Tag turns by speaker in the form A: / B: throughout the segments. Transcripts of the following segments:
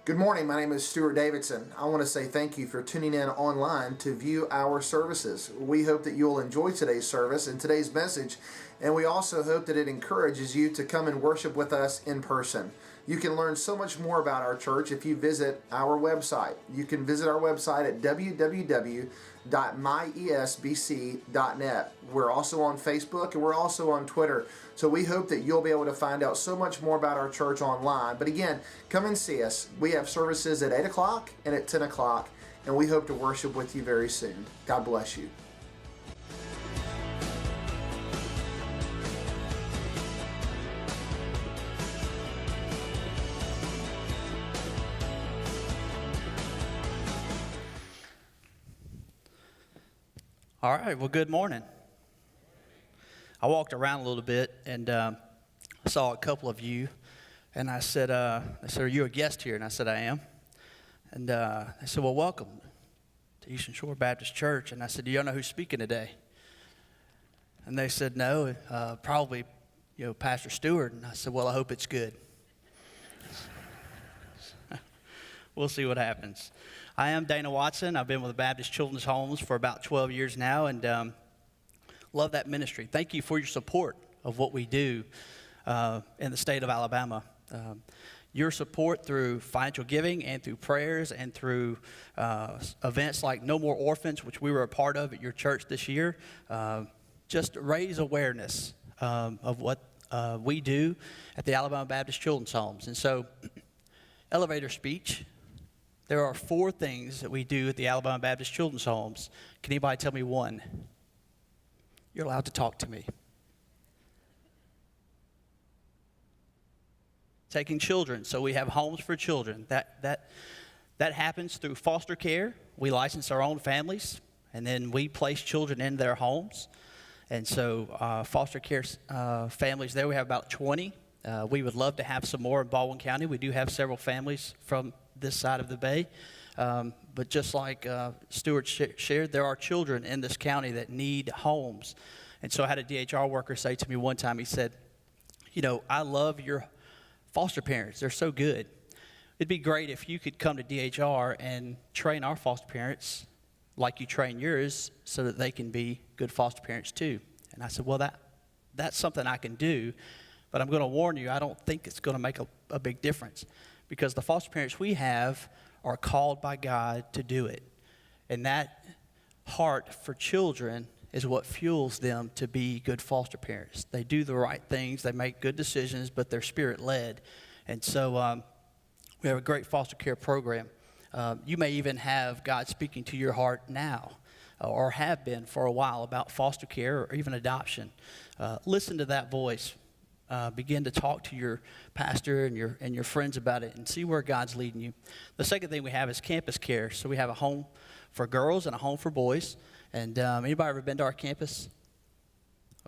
A: Good morning, my name is Stuart Davidson. I want to say thank you for tuning in online to view our services. We hope that you'll enjoy today's service and today's message, and we also hope that it encourages you to come and worship with us in person. You can learn so much more about our church if you visit our website. You can visit our website at www.myesbc.net. We're also on Facebook and we're also on Twitter. So we hope that you'll be able to find out so much more about our church online. But again, come and see us. We have services at 8 o'clock and at 10 o'clock, and we hope to worship with you very soon. God bless you.
B: All right, well, good morning. I walked around a little bit and saw a couple of you, and I said, they said, "Are you a guest here?" And I said, "I am." And they said, "Well, welcome to Eastern Shore Baptist Church." And I said, "Do y'all know who's speaking today?" And they said, "No, probably, Pastor Stewart." And I said, "Well, I hope it's good." We'll see what happens. I am Dana Watson. I've been with the Baptist Children's Homes for about 12 years now, and love that ministry. Thank you for your support of what we do in the state of Alabama. Your support through financial giving and through prayers and through events like No More Orphans, which we were a part of at your church this year, just raise awareness of what we do at the Alabama Baptist Children's Homes. And so, elevator speech. There are 4 things that we do at the Alabama Baptist Children's Homes. Can anybody tell me one? You're allowed to talk to me. Taking children. So we have homes for children. That happens through foster care. We license our own families, and then we place children in their homes. And so foster care families there, we have about 20. We would love to have some more in Baldwin County. We do have several families from this side of the bay. But just like Stuart shared, there are children in this county that need homes. And so I had a DHR worker say to me one time, he said, "I love your foster parents. They're so good. It'd be great if you could come to DHR and train our foster parents like you train yours so that they can be good foster parents too." And I said, "Well, that's something I can do. But I'm going to warn you, I don't think it's going to make a big difference, because the foster parents we have are called by God to do it. And that heart for children is what fuels them to be good foster parents. They do the right things, they make good decisions, but they're spirit-led. And so we have a great foster care program. You may even have God speaking to your heart now, or have been for a while, about foster care or even adoption. Listen to that voice. Begin to talk to your pastor and your friends about it and see where God's leading you. The second thing we have is campus care. So we have a home for girls and a home for boys. And anybody ever been to our campus?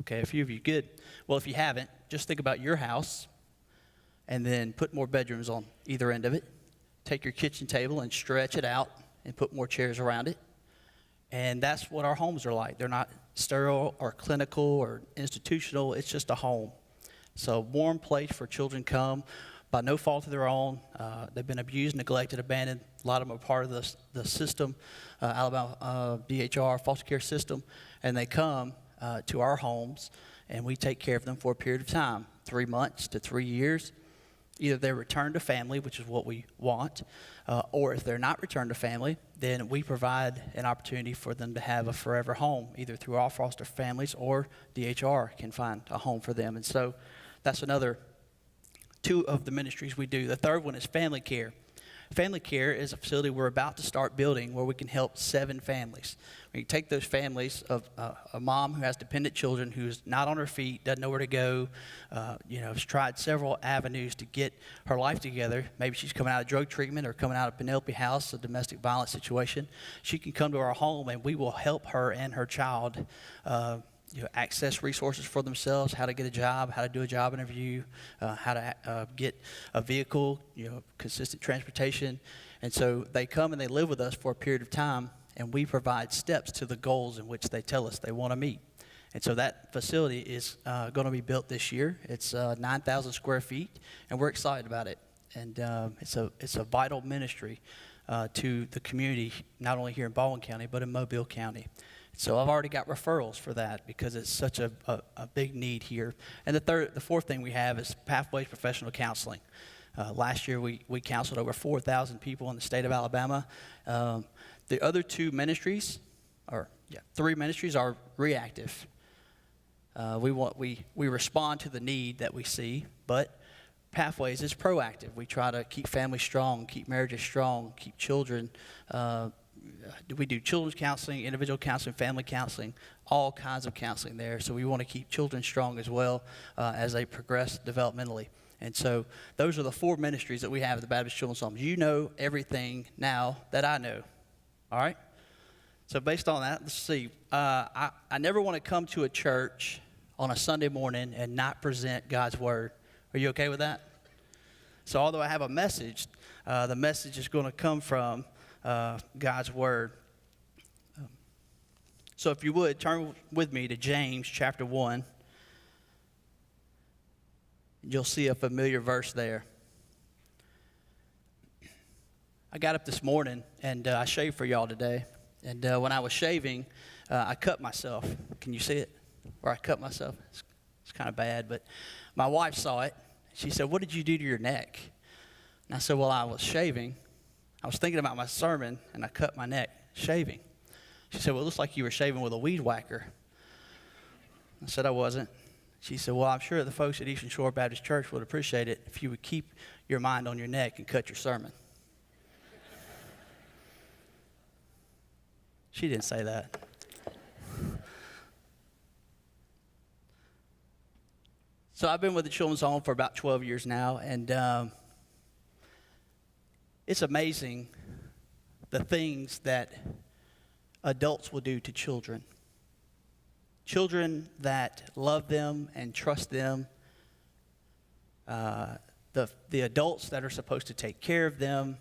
B: Okay, a few of you. Good. Well, if you haven't, just think about your house and then put more bedrooms on either end of it. Take your kitchen table and stretch it out and put more chairs around it. And that's what our homes are like. They're not sterile or clinical or institutional. It's just a home. So a warm place for children come by no fault of their own. They've been abused, neglected, abandoned. A lot of them are part of the system, Alabama DHR foster care system. And they come to our homes, and we take care of them for a period of time, 3 months to 3 years. Either they're returned to family, which is what we want, or if they're not returned to family, then we provide an opportunity for them to have a forever home, either through our foster families or DHR can find a home for them. And so that's another 2 of the ministries we do. The third one is family care. Family care is a facility we're about to start building where we can help 7 families. We can take those families of a mom who has dependent children, who's not on her feet, doesn't know where to go, has tried several avenues to get her life together. Maybe she's coming out of drug treatment or coming out of Penelope House, a domestic violence situation. She can come to our home and we will help her and her child access resources for themselves, how to get a job, how to do a job interview, how to get a vehicle, consistent transportation. And so they come and they live with us for a period of time, and we provide steps to the goals in which they tell us they want to meet. And so that facility is going to be built this year. It's 9,000 square feet, and we're excited about it. And it's a vital ministry to the community, not only here in Baldwin County, but in Mobile County. So I've already got referrals for that because it's such a big need here. And the fourth thing we have is Pathways Professional Counseling. Last year we counseled over 4,000 people in the state of Alabama. The other three ministries are reactive. We respond to the need that we see, but Pathways is proactive. We try to keep families strong, keep marriages strong, keep children. We do children's counseling, individual counseling, family counseling, all kinds of counseling there. So we want to keep children strong as well as they progress developmentally. And so those are the four ministries that we have at the Baptist Children's Homes. You know everything now that I know. All right? So based on that, let's see. I never want to come to a church on a Sunday morning and not present God's Word. Are you okay with that? So although I have a message, the message is going to come from God's Word. So if you would, turn with me to James chapter 1. You'll see a familiar verse there. I got up this morning, and I shaved for y'all today. And when I was shaving, I cut myself. Can you see it? Where I cut myself? It's kind of bad, but my wife saw it. She said, "What did you do to your neck?" And I said, "Well, I was shaving. I was thinking about my sermon, and I cut my neck shaving." She said, "Well, it looks like you were shaving with a weed whacker." I said, "I wasn't." She said, "Well, I'm sure the folks at Eastern Shore Baptist Church would appreciate it if you would keep your mind on your neck and cut your sermon." She didn't say that. So I've been with the Children's Home for about 12 years now, and it's amazing the things that adults will do to children. Children that love them and trust them. The adults that are supposed to take care of them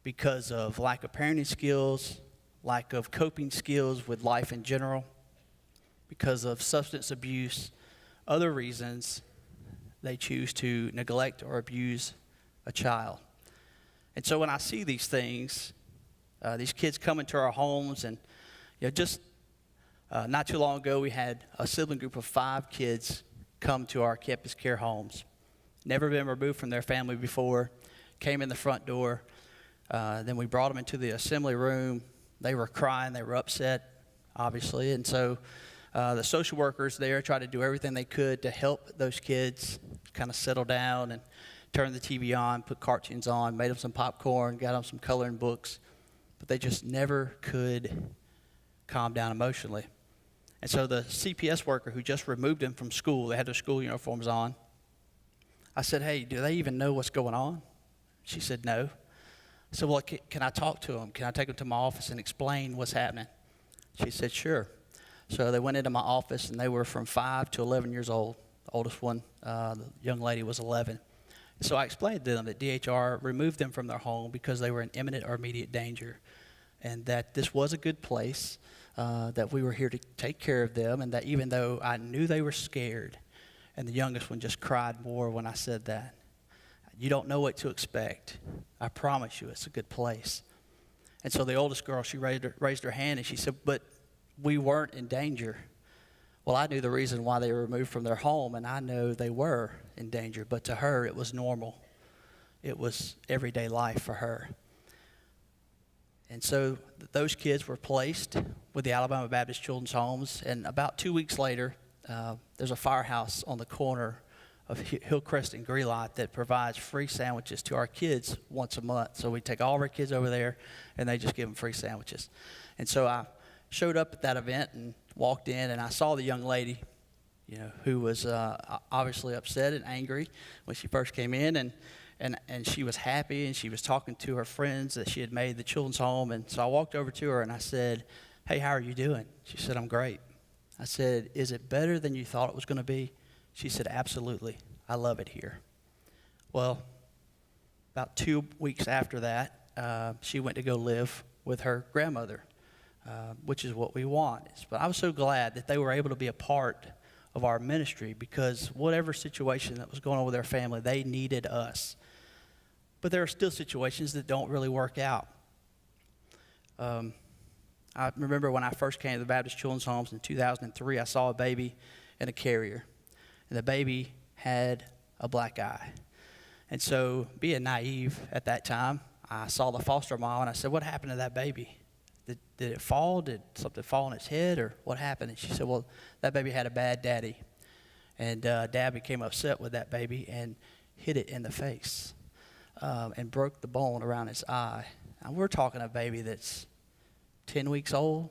B: because of lack of parenting skills, lack of coping skills with life in general, because of substance abuse, other reasons they choose to neglect or abuse a child. And so when I see these things, these kids come into our homes, and just not too long ago we had a sibling group of 5 kids come to our campus care homes. Never been removed from their family before, came in the front door. Then we brought them into the assembly room. They were crying, they were upset, obviously, and so the social workers there tried to do everything they could to help those kids kind of settle down and turn the TV on, put cartoons on, made them some popcorn, got them some coloring books, but they just never could calm down emotionally. And so the CPS worker who just removed them from school, they had their school uniforms on, I said, "Hey, do they even know what's going on?" She said, "No." I said, "Well, can I talk to them? Can I take them to my office and explain what's happening?" She said, "Sure." So they went into my office, and they were from 5 to 11 years old. The oldest one, the young lady, was 11. So I explained to them that DHR removed them from their home because they were in imminent or immediate danger, and that this was a good place, that we were here to take care of them, and that even though I knew they were scared, and the youngest one just cried more when I said that, "You don't know what to expect. I promise you it's a good place." And so the oldest girl, she raised her hand, and she said, "But we weren't in danger." Well, I knew the reason why they were removed from their home, and I know they were in danger, but to her it was normal. It was everyday life for her. And so those kids were placed with the Alabama Baptist Children's Homes, and about 2 weeks later, there's a firehouse on the corner of Hillcrest and Greelot that provides free sandwiches to our kids once a month. So we take all of our kids over there, and they just give them free sandwiches. And so I showed up at that event and walked in, and I saw the young lady, who was obviously upset and angry when she first came in, and she was happy, and she was talking to her friends that she had made the children's home. And so I walked over to her, and I said, "Hey, how are you doing?" She said, "I'm great." I said, "Is it better than you thought it was going to be?" She said, "Absolutely. I love it here." Well, about 2 weeks after that, she went to go live with her grandmother. which is what we want. But I was so glad that they were able to be a part of our ministry, because whatever situation that was going on with their family, they needed us. But there are still situations that don't really work out. I remember when I first came to the Baptist Children's Homes in 2003, I saw a baby in a carrier, and the baby had a black eye. And so, being naive at that time, I saw the foster mom, and I said, "What happened to that baby? Did it fall? Did something fall on its head, or what happened?" And she said, "Well, that baby had a bad daddy." And Dad became upset with that baby and hit it in the face and broke the bone around its eye. And we're talking a baby that's 10 weeks old.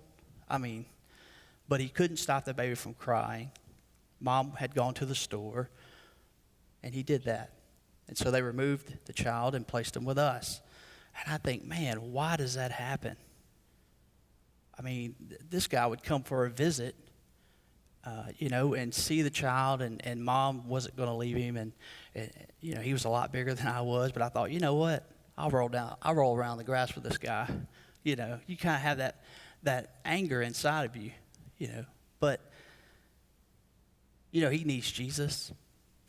B: But he couldn't stop the baby from crying. Mom had gone to the store, and he did that. And so they removed the child and placed him with us. And I think, man, why does that happen? This guy would come for a visit, and see the child, and Mom wasn't going to leave him. And he was a lot bigger than I was, but I thought, you know what? I'll roll around the grass with this guy. You kind of have that anger inside of you, But, he needs Jesus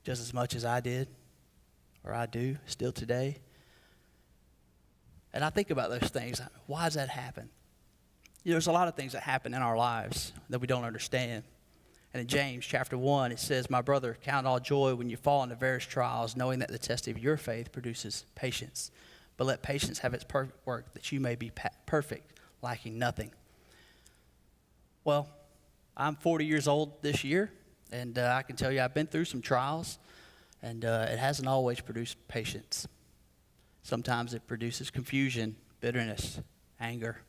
B: just as much as I did, or I do still today. And I think about those things. Why does that happen? There's a lot of things that happen in our lives that we don't understand. And in James chapter 1, it says, "My brother, count all joy when you fall into various trials, knowing that the testing of your faith produces patience. But let patience have its perfect work, that you may be perfect, lacking nothing." Well, I'm 40 years old this year, and I can tell you I've been through some trials, and it hasn't always produced patience. Sometimes it produces confusion, bitterness, anger.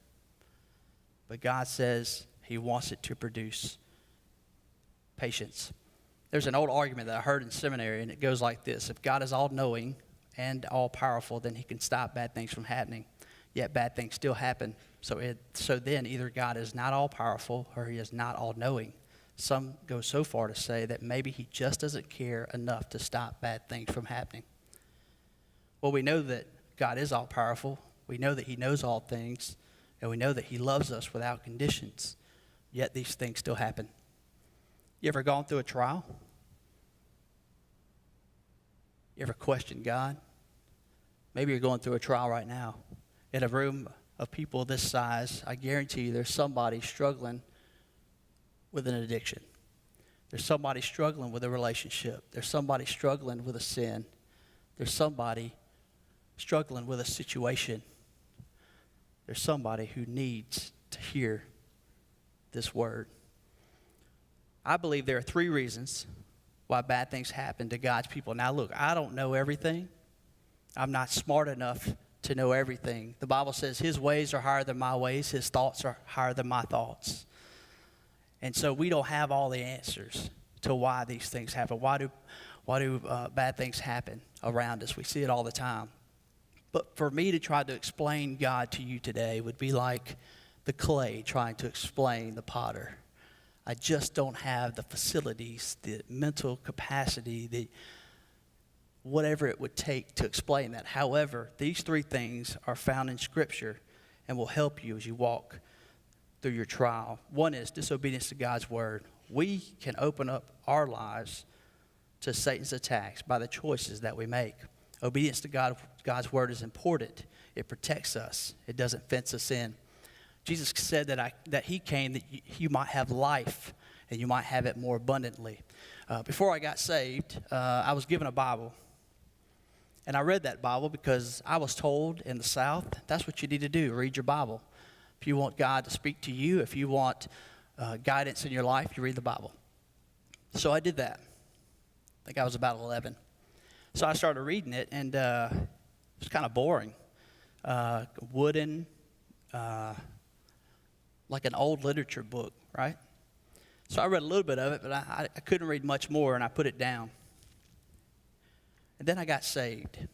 B: But God says He wants it to produce patience. There's an old argument that I heard in seminary, and it goes like this: if God is all-knowing and all-powerful, then He can stop bad things from happening. Yet bad things still happen. So then either God is not all-powerful or He is not all-knowing. Some go so far to say that maybe He just doesn't care enough to stop bad things from happening. Well, we know that God is all-powerful. We know that He knows all things. And we know that He loves us without conditions. Yet these things still happen. You ever gone through a trial? You ever questioned God? Maybe you're going through a trial right now. In a room of people this size, I guarantee you there's somebody struggling with an addiction. There's somebody struggling with a relationship. There's somebody struggling with a sin. There's somebody struggling with a situation. There's somebody who needs to hear this word. I believe there are 3 reasons why bad things happen to God's people. Now, look, I don't know everything. I'm not smart enough to know everything. The Bible says His ways are higher than my ways. His thoughts are higher than my thoughts. And so we don't have all the answers to why these things happen. Why do bad things happen around us? We see it all the time. But for me to try to explain God to you today would be like the clay trying to explain the potter. I just don't have the facilities, the mental capacity, the whatever it would take to explain that. However, these 3 things are found in Scripture and will help you as you walk through your trial. One is disobedience to God's word. We can open up our lives to Satan's attacks by the choices that we make. Obedience to God's word is important. It protects us. It doesn't fence us in. Jesus said that He came that you might have life and you might have it more abundantly. Before I got saved, I was given a Bible. And I read that Bible because I was told in the South, that's what you need to do, read your Bible. If you want God to speak to you, if you want guidance in your life, you read the Bible. So I did that. I think I was about 11. So I started reading it, and it was kind of boring. Wooden, like an old literature book, right? So I read a little bit of it, but I couldn't read much more, and I put it down. And then I got saved. And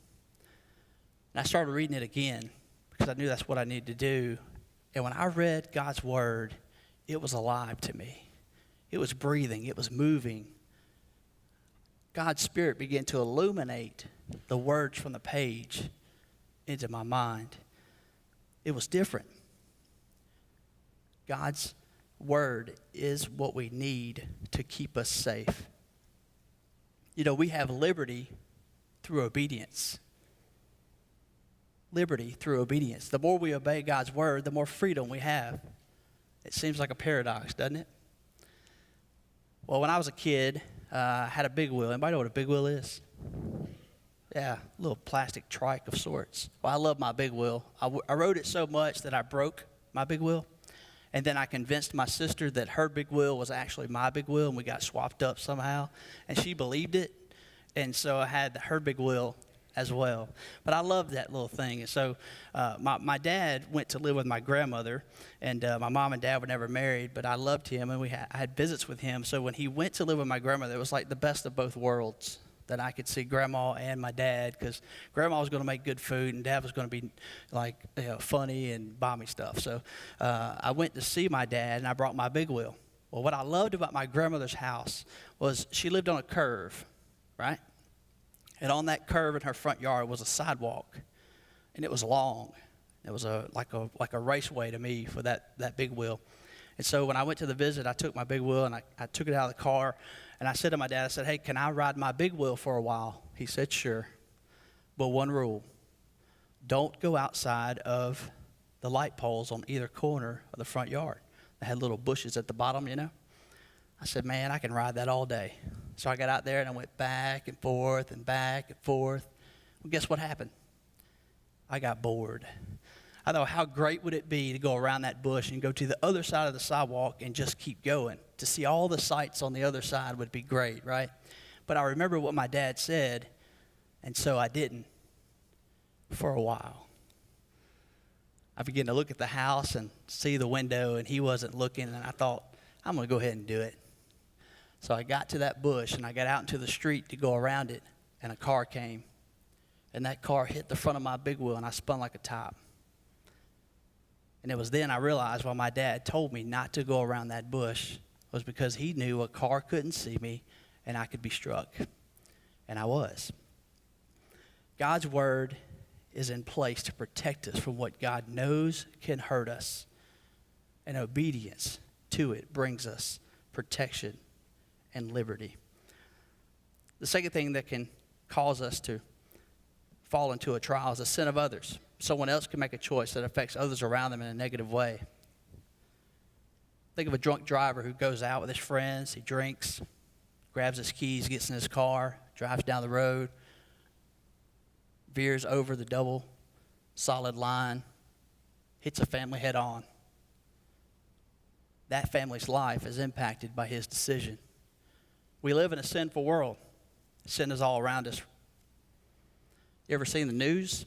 B: I started reading it again because I knew that's what I needed to do. And when I read God's word, it was alive to me. It was breathing. It was moving. God's Spirit began to illuminate the words from the page into my mind. It was different. God's word is what we need to keep us safe. You know, we have liberty through obedience. Liberty through obedience. The more we obey God's word, the more freedom we have. It seems like a paradox, doesn't it? Well, when I was a kid, I had a big wheel. Anybody know what a big wheel is? Yeah, a little plastic trike of sorts. Well, I love my big wheel. I rode it so much that I broke my big wheel. And then I convinced my sister that her big wheel was actually my big wheel, and we got swapped up somehow. And she believed it. And so I had her big wheel as well. But I loved that little thing. And so my dad went to live with my grandmother, and my mom and dad were never married, but I loved him, and I had visits with him. So when he went to live with my grandmother, it was like the best of both worlds, that I could see grandma and my dad, because grandma was going to make good food and dad was going to be like, funny and buy me stuff. So I went to see my dad, and I brought my big wheel. Well, what I loved about my grandmother's house was she lived on a curve, right? And on that curve in her front yard was a sidewalk, and it was long. It was like a raceway to me for that big wheel. And so when I went to the visit, I took my big wheel, and I took it out of the car. And I said to my dad, I said, hey, can I ride my big wheel for a while? He said, sure. But one rule, don't go outside of the light poles on either corner of the front yard. They had little bushes at the bottom, you know. I said, man, I can ride that all day. So I got out there, and I went back and forth and back and forth. Well, guess what happened? I got bored. I thought, how great would it be to go around that bush and go to the other side of the sidewalk and just keep going? To see all the sights on the other side would be great, right? But I remember what my dad said, and so I didn't for a while. I began to look at the house and see the window, and he wasn't looking, and I thought, I'm going to go ahead and do it. So I got to that bush, and I got out into the street to go around it, and a car came. And that car hit the front of my big wheel, and I spun like a top. And it was then I realized why my dad told me not to go around that bush was because he knew a car couldn't see me and I could be struck. And I was. God's word is in place to protect us from what God knows can hurt us. And obedience to it brings us protection and liberty. The second thing that can cause us to fall into a trial is the sin of others. Someone else can make a choice that affects others around them in a negative way. Think of a drunk driver who goes out with his friends, he drinks, grabs his keys, gets in his car, drives down the road, veers over the double solid line, hits a family head on. That family's life is impacted by his decision. We live in a sinful world. Sin is all around us. You ever seen the news?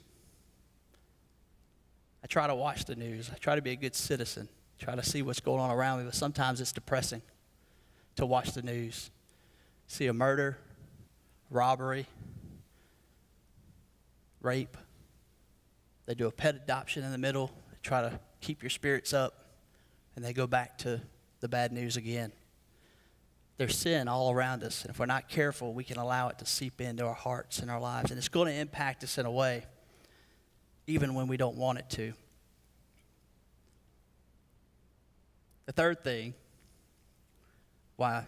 B: I try to watch the news. I try to be a good citizen. Try to see what's going on around me, but sometimes it's depressing to watch the news. See a murder, robbery, rape. They do a pet adoption in the middle. They try to keep your spirits up, and they go back to the bad news again. There's sin all around us, and if we're not careful, we can allow it to seep into our hearts and our lives, and it's going to impact us in a way, even when we don't want it to. The third thing, why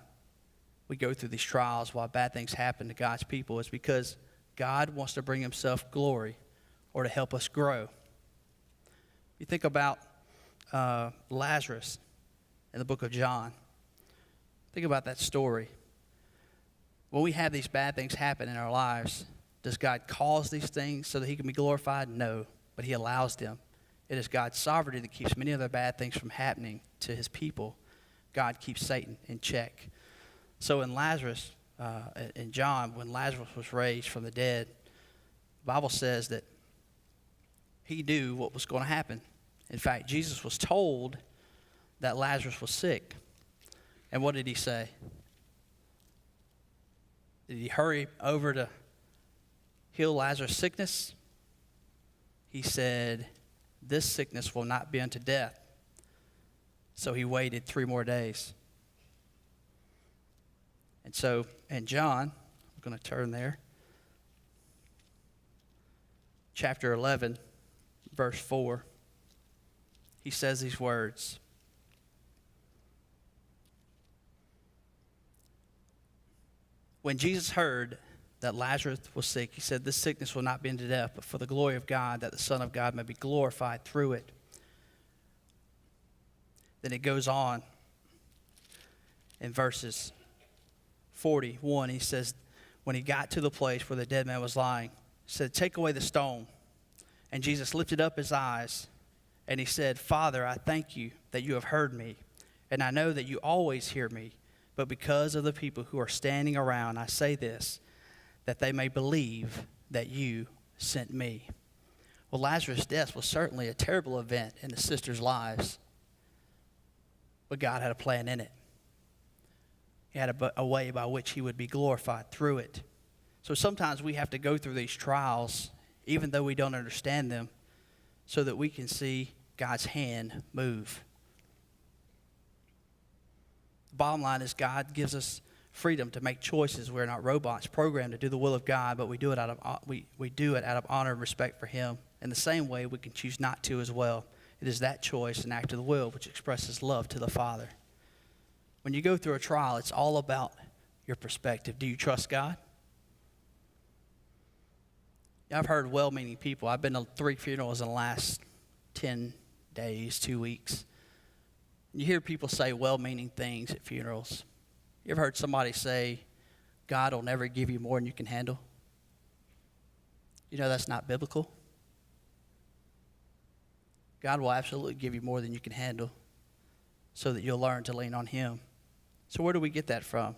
B: we go through these trials, why bad things happen to God's people, is because God wants to bring himself glory or to help us grow. You think about Lazarus in the book of John. Think about that story. When we have these bad things happen in our lives, does God cause these things so that he can be glorified? No, but he allows them. It is God's sovereignty that keeps many of the bad things from happening to his people. God keeps Satan in check. So in Lazarus, in John, when Lazarus was raised from the dead, the Bible says that he knew what was going to happen. In fact, Jesus was told that Lazarus was sick. And what did he say? Did he hurry over to heal Lazarus' sickness? He said, this sickness will not be unto death. So he waited 3 more days. And so in John, I'm going to turn there, chapter 11, verse 4, he says these words, When Jesus heard that Lazarus was sick, he said, this sickness will not be unto death, but for the glory of God, that the Son of God may be glorified through it. Then it goes on in verses 41. He says, when he got to the place where the dead man was lying, he said, take away the stone. And Jesus lifted up his eyes, and he said, Father, I thank you that you have heard me, and I know that you always hear me. But because of the people who are standing around, I say this, that they may believe that you sent me. Well, Lazarus' death was certainly a terrible event in the sisters' lives, but God had a plan in it. He had a way by which he would be glorified through it. So sometimes we have to go through these trials, even though we don't understand them, so that we can see God's hand move. The bottom line is God gives us freedom to make choices. We're not robots programmed to do the will of God, but we do it out of honor and respect for him. In the same way, we can choose not to as well. It is that choice, an act of the will, which expresses love to the Father. When you go through a trial, it's all about your perspective. Do you trust God? I've heard well-meaning people. I've been to 3 funerals in the last 10 days, 2 weeks. You hear people say well-meaning things at funerals. You ever heard somebody say, God will never give you more than you can handle? You know that's not biblical. God will absolutely give you more than you can handle so that you'll learn to lean on him. So where do we get that from?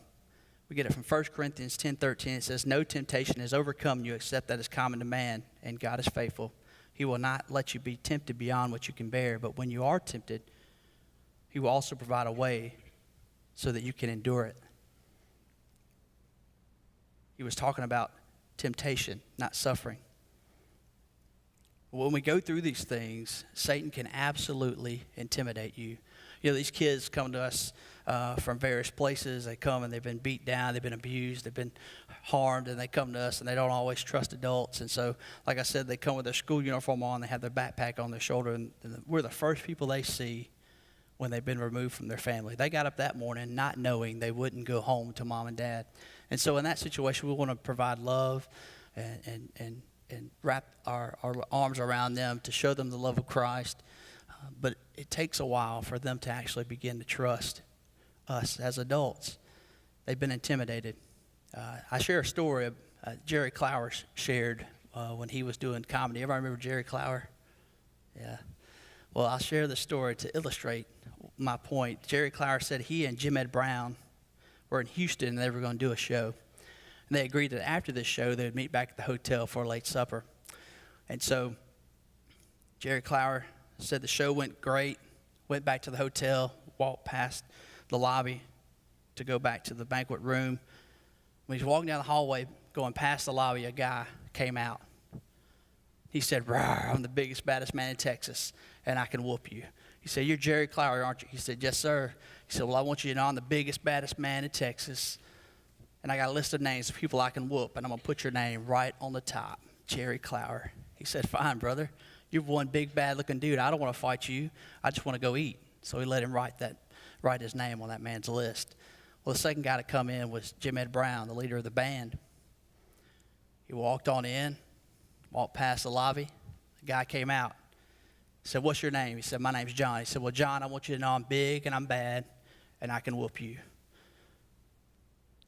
B: We get it from 1 Corinthians 10:13. It says, no temptation has overcome you except that is common to man, and God is faithful. He will not let you be tempted beyond what you can bear, but when you are tempted, he will also provide a way so that you can endure it. He was talking about temptation, not suffering. When we go through these things, Satan can absolutely intimidate you. You know, these kids come to us from various places. They come and they've been beat down, they've been abused, they've been harmed, and they come to us and they don't always trust adults. And so, like I said, they come with their school uniform on, they have their backpack on their shoulder, and we're the first people they see when they've been removed from their family. They got up that morning not knowing they wouldn't go home to mom and dad. And so in that situation, we want to provide love and wrap our arms around them to show them the love of Christ. But it takes a while for them to actually begin to trust us as adults. They've been intimidated. I share a story Jerry Clower shared when he was doing comedy. Everybody remember Jerry Clower? Yeah. Well, I'll share the story to illustrate my point. Jerry Clower said he and Jim Ed Brown were in Houston and they were going to do a show. And they agreed that after this show, they would meet back at the hotel for a late supper. And so Jerry Clower said the show went great, went back to the hotel, walked past the lobby to go back to the banquet room. When he's walking down the hallway, going past the lobby, a guy came out. He said, "Rawr, I'm the biggest, baddest man in Texas, and I can whoop you." He said, "You're Jerry Clower, aren't you?" He said, "Yes, sir." He said, "Well, I want you to know I'm the biggest, baddest man in Texas, and I got a list of names of people I can whoop, and I'm going to put your name right on the top, Jerry Clower." He said, "Fine, brother. You're one big, bad-looking dude. I don't want to fight you. I just want to go eat." So he let him write his name on that man's list. Well, the second guy to come in was Jim Ed Brown, the leader of the band. He walked on in, walked past the lobby. The guy came out. He said, "What's your name?" He said, "My name's John." He said, "Well, John, I want you to know I'm big and I'm bad and I can whoop you." He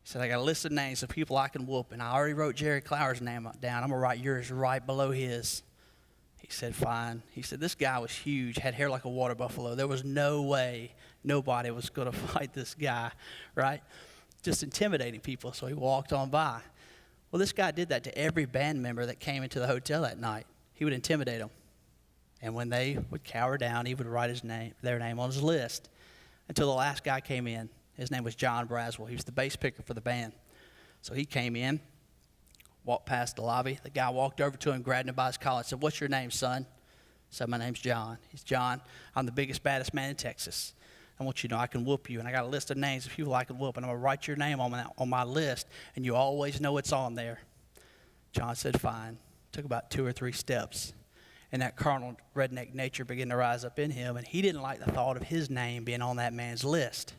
B: said, "I got a list of names of people I can whoop, and I already wrote Jerry Clower's name down. I'm going to write yours right below his." He said, "Fine." He said, "This guy was huge, had hair like a water buffalo. There was no way nobody was going to fight this guy, right? Just intimidating people." So he walked on by. Well, this guy did that to every band member that came into the hotel that night. He would intimidate them. And when they would cower down, he would write their name on his list until the last guy came in. His name was John Braswell. He was the bass picker for the band. So he came in, walked past the lobby. The guy walked over to him, grabbed him by his collar and said, "What's your name, son?" He said, "My name's John." He's "John, I'm the biggest, baddest man in Texas. I want you to know I can whoop you, and I got a list of names of people I can whoop, and I'm going to write your name on my list, and you always know it's on there." John said, "Fine." Took about 2 or 3 steps, and that carnal redneck nature began to rise up in him, and he didn't like the thought of his name being on that man's list.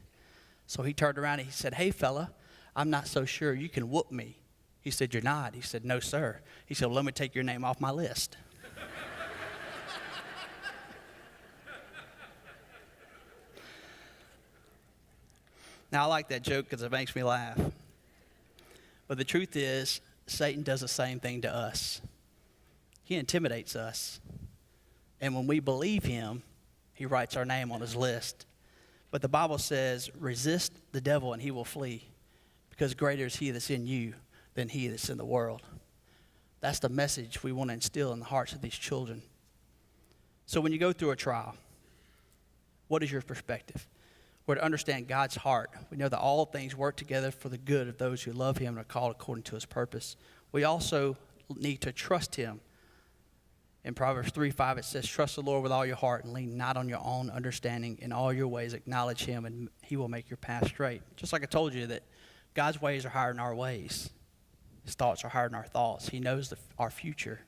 B: So he turned around and he said, "Hey, fella, I'm not so sure you can whoop me. He said, you're not. He said, no, sir. He said, well, let me take your name off my list. Now, I like that joke because it makes me laugh. But the truth is, Satan does the same thing to us. He intimidates us. And when we believe him, he writes our name on his list. But the Bible says, resist the devil and he will flee, because greater is he that's in you than he that's in the world. That's the message we want to instill in the hearts of these children. So when you go through a trial, what is your perspective? We're to understand God's heart. We know that all things work together for the good of those who love him and are called according to his purpose. We also need to trust him. In Proverbs 3:5, it says, trust the Lord with all your heart and lean not on your own understanding. In all your ways acknowledge him and he will make your path straight. Just like I told you that God's ways are higher than our ways. His thoughts are higher than our thoughts. He knows our future,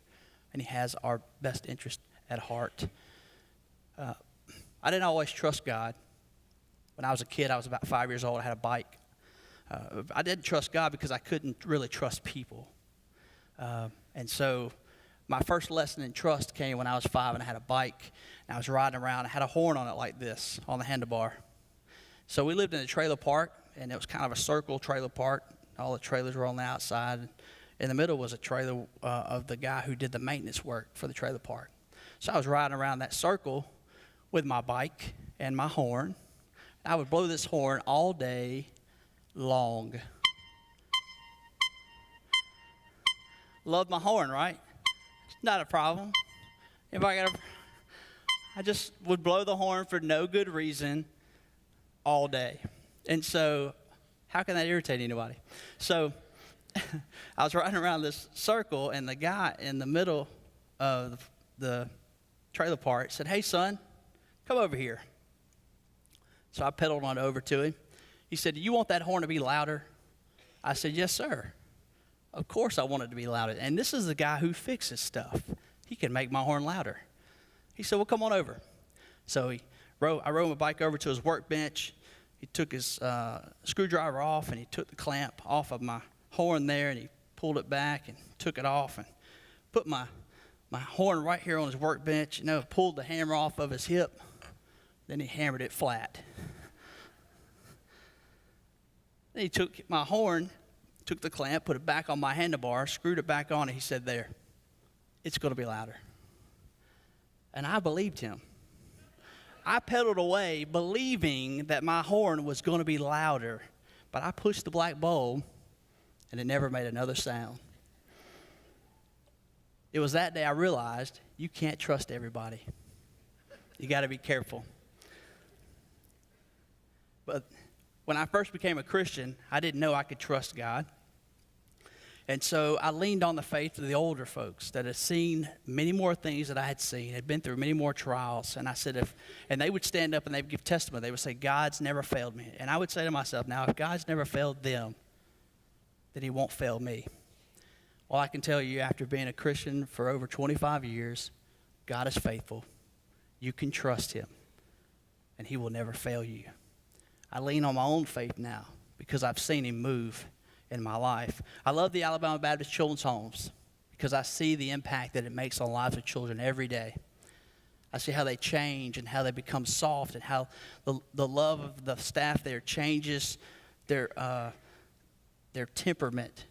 B: and he has our best interest at heart. I didn't always trust God. When I was a kid, I was about 5 years old. I had a bike. I didn't trust God because I couldn't really trust people. And so my first lesson in trust came when I was 5 and I had a bike. And I was riding around. I had a horn on it like this on the handlebar. So we lived in a trailer park, and it was kind of a circle trailer park. All the trailers were on the outside. In the middle was a trailer of the guy who did the maintenance work for the trailer park. So I was riding around that circle with my bike and my horn. I would blow this horn all day long. Love my horn, right? It's not a problem. I just would blow the horn for no good reason all day. And so, how can that irritate anybody? So, I was riding around this circle, and the guy in the middle of the trailer park said, hey, son, come over here. So I pedaled on over to him. He said, do you want that horn to be louder? I said, yes, sir. Of course I want it to be louder. And this is the guy who fixes stuff. He can make my horn louder. He said, well, come on over. So I rode my bike over to his workbench. He took his screwdriver off, and he took the clamp off of my horn there, and he pulled it back and took it off and put my horn right here on his workbench, pulled the hammer off of his hip. Then he hammered it flat. Then he took my horn, took the clamp, put it back on my handlebar, screwed it back on, and he said, there, it's going to be louder. And I believed him. I pedaled away believing that my horn was going to be louder, but I pushed the black bulb, and it never made another sound. It was that day I realized you can't trust everybody. You got to be careful. But when I first became a Christian, I didn't know I could trust God. And so I leaned on the faith of the older folks that had seen many more things that I had seen, had been through many more trials. And I said, and they would stand up and they would give testimony. They would say, God's never failed me. And I would say to myself, now, if God's never failed them, then he won't fail me. Well, I can tell you, after being a Christian for over 25 years, God is faithful. You can trust him, and he will never fail you. I lean on my own faith now because I've seen him move in my life. I love the Alabama Baptist Children's Homes because I see the impact that it makes on the lives of children every day. I see how they change and how they become soft, and how the love of the staff there changes their temperament,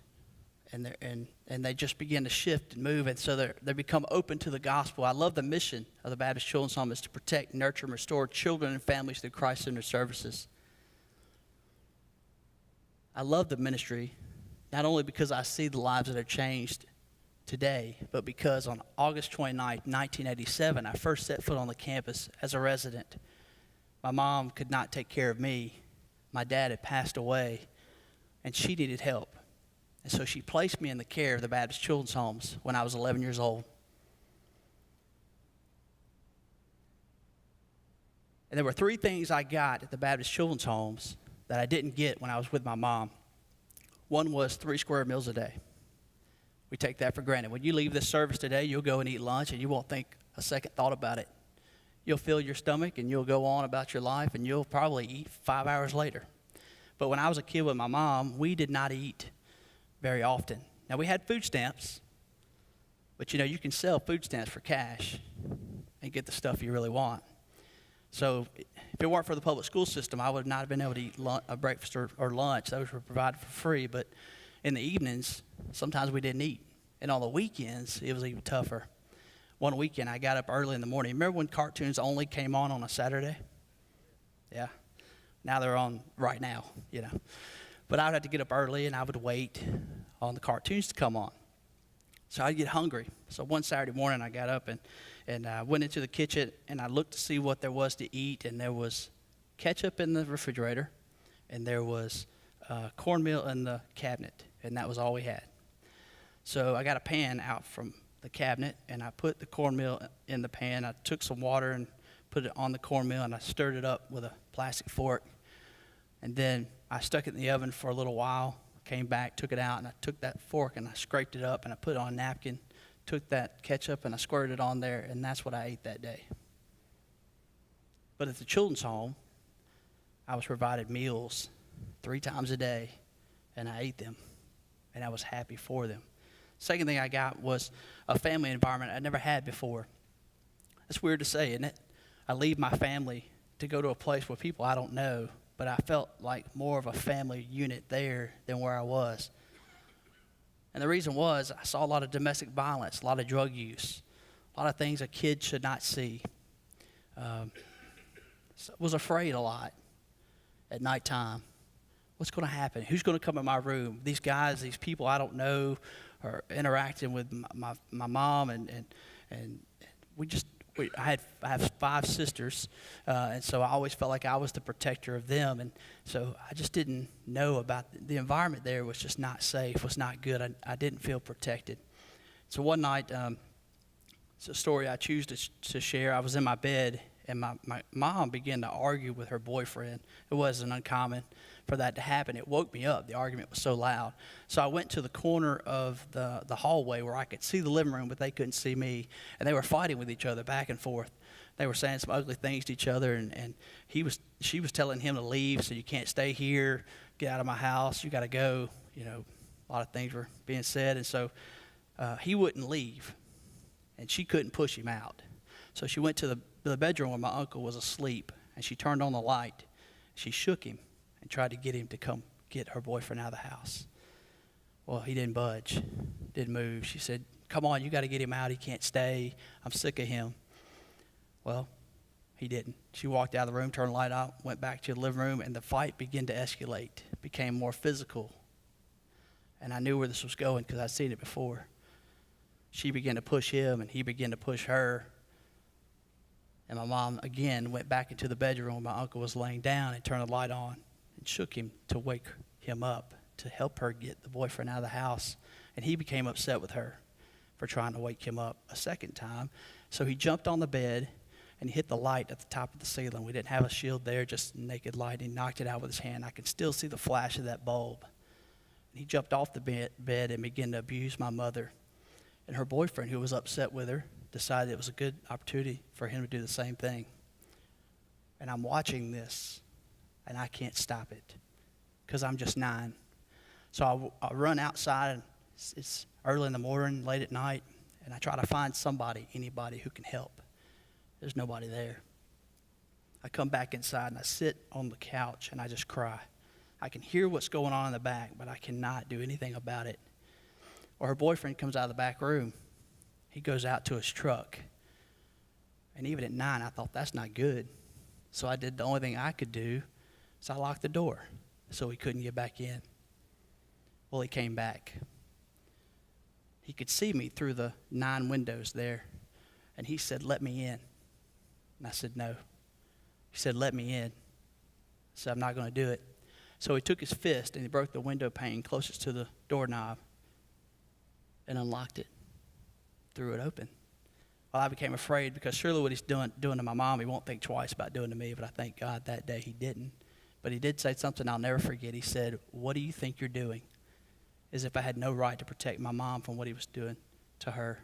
B: and they just begin to shift and move, and so they become open to the gospel. I love the mission of the Baptist Children's Home is to protect, nurture, and restore children and families through Christ-centered services. I love the ministry, not only because I see the lives that are changed today, but because on August 29, 1987, I first set foot on the campus as a resident. My mom could not take care of me. My dad had passed away, and she needed help. And so she placed me in the care of the Baptist Children's Homes when I was 11 years old. And there were 3 things I got at the Baptist Children's Homes that I didn't get when I was with my mom. One was 3 square meals a day. We take that for granted. When you leave this service today, you'll go and eat lunch, and you won't think a second thought about it. You'll fill your stomach, and you'll go on about your life, and you'll probably eat 5 hours later. But when I was a kid with my mom, we did not eat very often. Now, we had food stamps, but you can sell food stamps for cash and get the stuff you really want. So if it weren't for the public school system, I would not have been able to eat breakfast or lunch. Those were provided for free. But in the evenings, sometimes we didn't eat. And on the weekends, it was even tougher. One weekend, I got up early in the morning. Remember when cartoons only came on a Saturday? Yeah. Now they're on right now, But I would have to get up early, and I would wait on the cartoons to come on. So I'd get hungry. So one Saturday morning, I got up and I went into the kitchen, and I looked to see what there was to eat, and there was ketchup in the refrigerator, and there was cornmeal in the cabinet, and that was all we had. So I got a pan out from the cabinet, and I put the cornmeal in the pan. I took some water and put it on the cornmeal, and I stirred it up with a plastic fork. And then I stuck it in the oven for a little while, came back, took it out, and I took that fork and I scraped it up and I put it on a napkin, took that ketchup and I squirted it on there, and that's what I ate that day. But at the children's home, I was provided meals 3 times a day, and I ate them, and I was happy for them. Second thing I got was a family environment I never had before. It's weird to say, isn't it? I leave my family to go to a place where people I don't know, but I felt like more of a family unit there than where I was. And the reason was I saw a lot of domestic violence, a lot of drug use, a lot of things a kid should not see. Was afraid a lot at nighttime. What's going to happen? Who's going to come in my room? These guys, these people I don't know are interacting with my mom, and I have 5 sisters, and so I always felt like I was the protector of them, and so I just didn't know about the environment there was just not safe, was not good. I didn't feel protected. So one night, it's a story I choose to share. I was in my bed, and my mom began to argue with her boyfriend. It wasn't uncommon for that to happen. It woke me up. The argument was so loud. So I went to the corner of the hallway where I could see the living room, but they couldn't see me. And they were fighting with each other back and forth. They were saying some ugly things to each other, and she was telling him to leave, so you can't stay here, get out of my house, you got to go. A lot of things were being said, and so he wouldn't leave, and she couldn't push him out. So she went to the bedroom where my uncle was asleep, and she turned on the light. She shook him and tried to get him to come get her boyfriend out of the house. Well, he didn't budge, didn't move. She said, "Come on, you got to get him out. He can't stay. I'm sick of him." Well, he didn't. She walked out of the room, turned the light out, went back to the living room, and the fight began to escalate, became more physical. And I knew where this was going because I'd seen it before. She began to push him, and he began to push her. And my mom, again, went back into the bedroom where my uncle was laying down and turned the light on and shook him to wake him up to help her get the boyfriend out of the house. And he became upset with her for trying to wake him up a second time. So he jumped on the bed and he hit the light at the top of the ceiling. We didn't have a shield there, just naked light. He knocked it out with his hand. I can still see the flash of that bulb. And he jumped off the bed and began to abuse my mother. And her boyfriend, who was upset with her, decided it was a good opportunity for him to do the same thing. And I'm watching this, and I can't stop it because I'm just 9. So I run outside, and it's early in the morning, late at night, and I try to find anybody who can help. There's nobody there. I come back inside, and I sit on the couch, and I just cry. I can hear what's going on in the back, but I cannot do anything about it. Or her boyfriend comes out of the back room. He goes out to his truck. And even at 9, I thought, that's not good. So I did the only thing I could do, so I locked the door so he couldn't get back in. Well, he came back. He could see me through the 9 windows there. And he said, "Let me in." And I said, "No." He said, "Let me in." I said, "I'm not going to do it." So he took his fist and he broke the window pane closest to the doorknob and unlocked it, threw it open. Well, I became afraid because surely what he's doing to my mom, he won't think twice about doing to me, but I thank God that day he didn't. But he did say something I'll never forget. He said, "What do you think you're doing?" As if I had no right to protect my mom from what he was doing to her.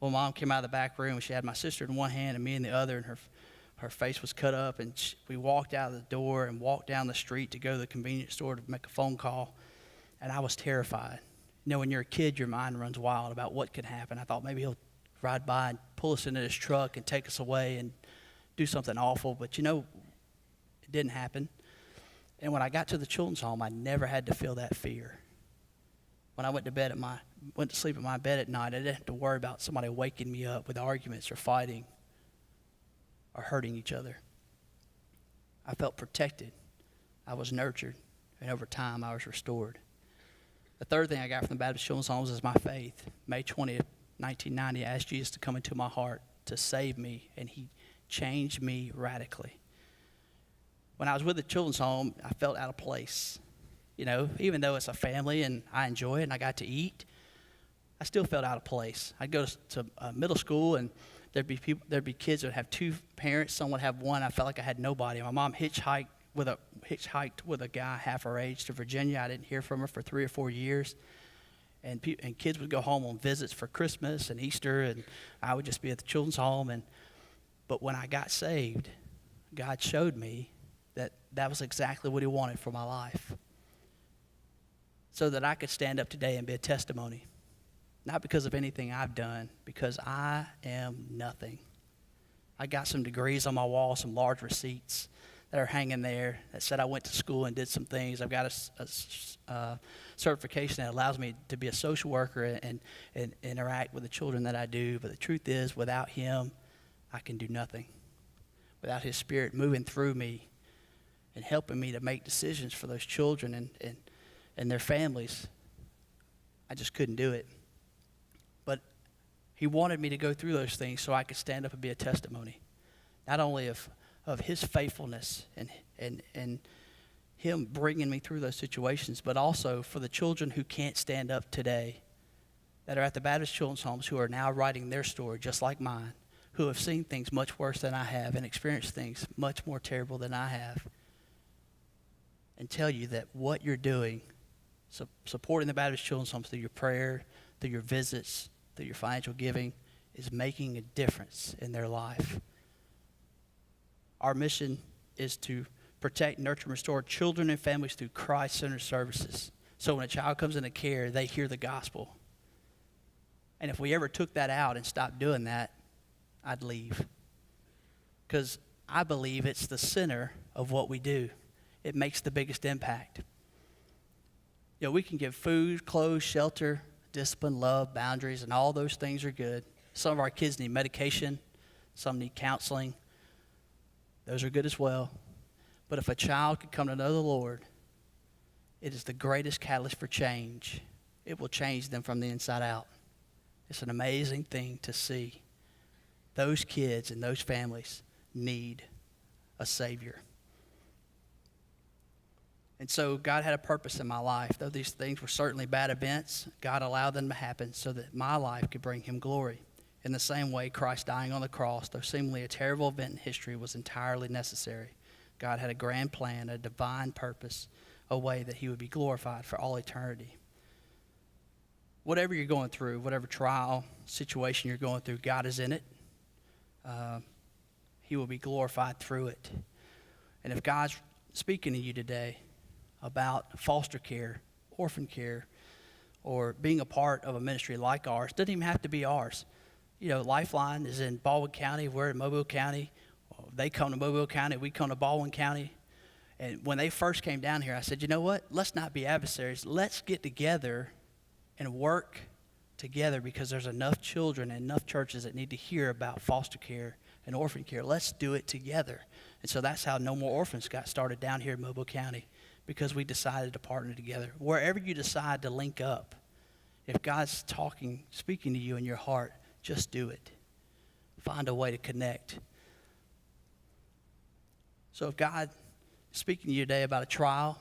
B: Well, Mom came out of the back room, and she had my sister in one hand and me in the other, and Her face was cut up, and we walked out of the door and walked down the street to go to the convenience store to make a phone call, and I was terrified. You know, when you're a kid, your mind runs wild about what could happen. I thought maybe he'll ride by and pull us into his truck and take us away and do something awful, but you know, it didn't happen. And when I got to the children's home, I never had to feel that fear. When I went to sleep at my bed at night, I didn't have to worry about somebody waking me up with arguments or fighting or hurting each other. I felt protected. I was nurtured, and over time, I was restored. The third thing I got from the Baptist Children's Homes is my faith. May 20th, 1990, I asked Jesus to come into my heart to save me, and he changed me radically. When I was with the children's home, I felt out of place. You know, even though it's a family and I enjoy it and I got to eat, I still felt out of place. I'd go to middle school and there'd be kids that would have two parents, some would have one. I felt like I had nobody. My mom hitchhiked with a guy half her age to Virginia. I didn't hear from her for 3 or 4 years. And kids would go home on visits for Christmas and Easter, and I would just be at the children's home. But when I got saved, God showed me that was exactly what he wanted for my life, so that I could stand up today and be a testimony, not because of anything I've done, because I am nothing. I got some degrees on my wall, some large receipts that are hanging there that said I went to school and did some things. I've got a certification that allows me to be a social worker and interact with the children that I do. But the truth is, without him, I can do nothing. Without his Spirit moving through me and helping me to make decisions for those children and their families, I just couldn't do it. But he wanted me to go through those things so I could stand up and be a testimony, not only of his faithfulness and him bringing me through those situations, but also for the children who can't stand up today, that are at the Baptist Children's Homes, who are now writing their story just like mine, who have seen things much worse than I have and experienced things much more terrible than I have, and tell you that what you're doing, supporting the Baptist Children's Homes through your prayer, through your visits, through your financial giving, is making a difference in their life. Our mission is to protect, nurture, and restore children and families through Christ-centered services. So when a child comes into care, they hear the gospel. And if we ever took that out and stopped doing that, I'd leave. Because I believe it's the center of what we do. It makes the biggest impact. You know, we can give food, clothes, shelter, discipline, love, boundaries, and all those things are good. Some of our kids need medication. Some need counseling. Those are good as well. But if a child could come to know the Lord, it is the greatest catalyst for change. It will change them from the inside out. It's an amazing thing to see. Those kids and those families need a Savior. And so God had a purpose in my life. Though these things were certainly bad events, God allowed them to happen so that my life could bring him glory. In the same way, Christ dying on the cross, though seemingly a terrible event in history, was entirely necessary. God had a grand plan, a divine purpose, a way that he would be glorified for all eternity. Whatever you're going through, whatever trial, situation you're going through, God is in it. He will be glorified through it. And if God's speaking to you today about foster care, orphan care, or being a part of a ministry like ours, doesn't even have to be ours. You know, Lifeline is in Baldwin County. We're in Mobile County. They come to Mobile County. We come to Baldwin County. And when they first came down here, I said, you know what? Let's not be adversaries. Let's get together and work together, because there's enough children and enough churches that need to hear about foster care and orphan care. Let's do it together. And so that's how No More Orphans got started down here in Mobile County, because we decided to partner together. Wherever you decide to link up, if God's speaking to you in your heart, just do it. Find a way to connect. So if God is speaking to you today about a trial,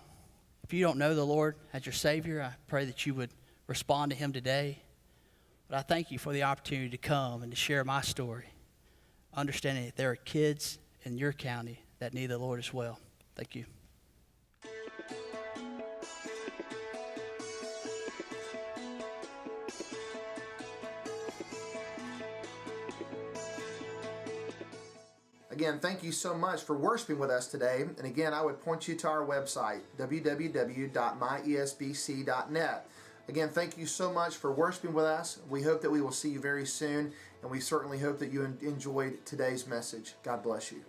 B: if you don't know the Lord as your Savior, I pray that you would respond to him today. But I thank you for the opportunity to come and to share my story, understanding that there are kids in your county that need the Lord as well. Thank you.
A: Again, thank you so much for worshiping with us today. And again, I would point you to our website, www.myesbc.net. Again, thank you so much for worshiping with us. We hope that we will see you very soon, and we certainly hope that you enjoyed today's message. God bless you.